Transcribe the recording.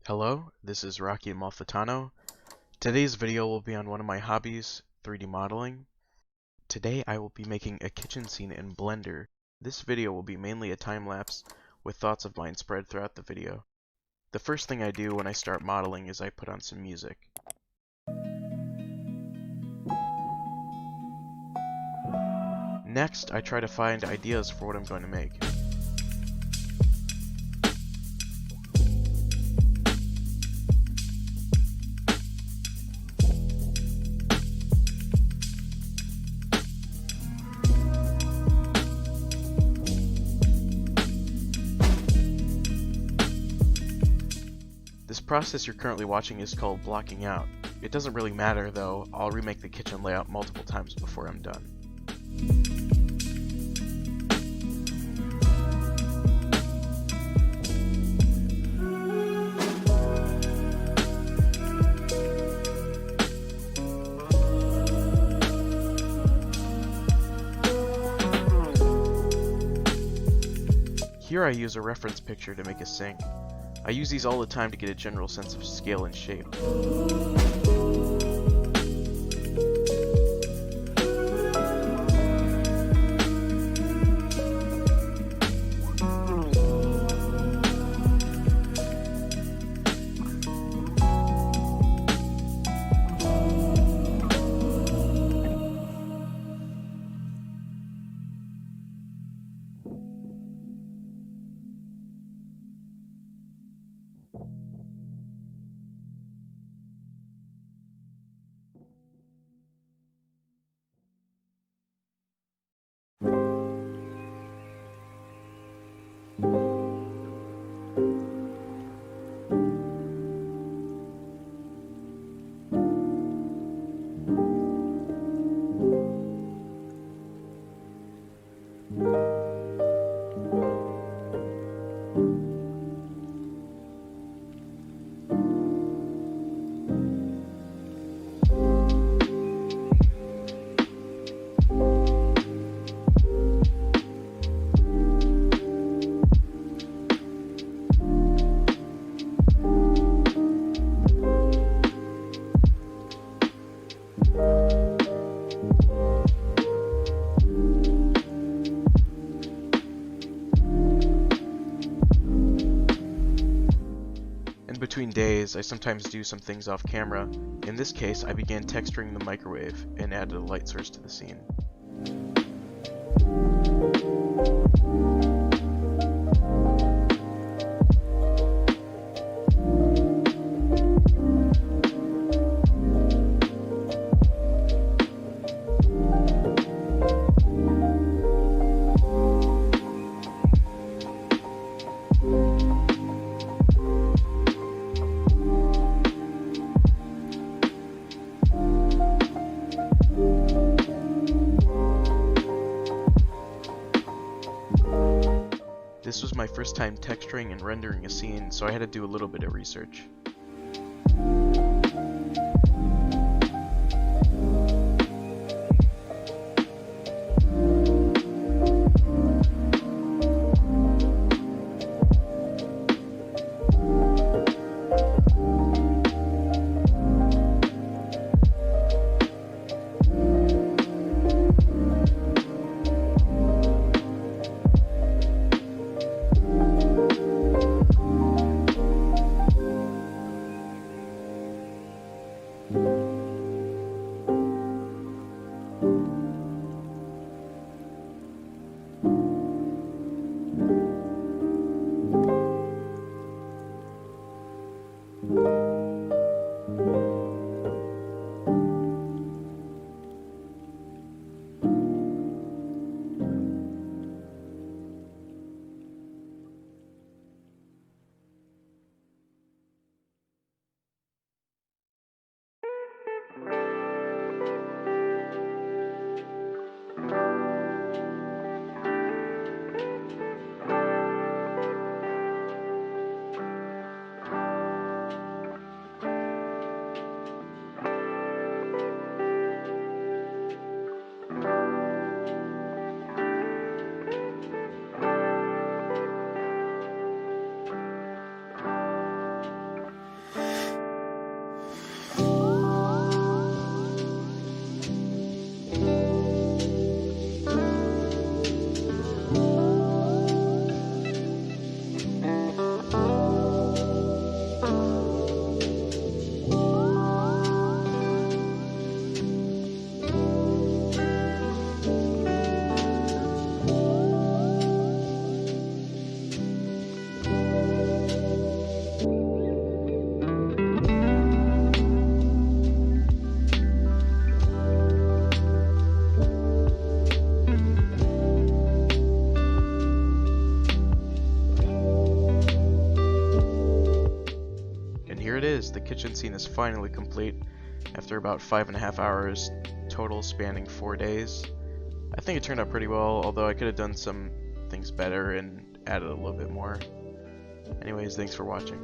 Hello, this is Rocky Amalfitano. Today's video will be on one of my hobbies, 3D modeling. Today I will be making a kitchen scene in Blender. This video will be mainly a time-lapse with thoughts of mine spread throughout the video. The first thing I do when I start modeling is I put on some music. Next, I try to find ideas for what I'm going to make. This process you're currently watching is called blocking out. It doesn't really matter though, I'll remake the kitchen layout multiple times before I'm done. Here I use a reference picture to make a sink. I use these all the time to get a general sense of scale and shape. Between days, I sometimes do some things off camera. In this case, I began texturing the microwave and added a light source to the scene. This was my first time texturing and rendering a scene, so I had to do a little bit of research. is, the kitchen scene is finally complete after about 5.5 hours total spanning 4 days. I think it turned out pretty well, although I could have done some things better and added a little bit more. Anyways, thanks for watching.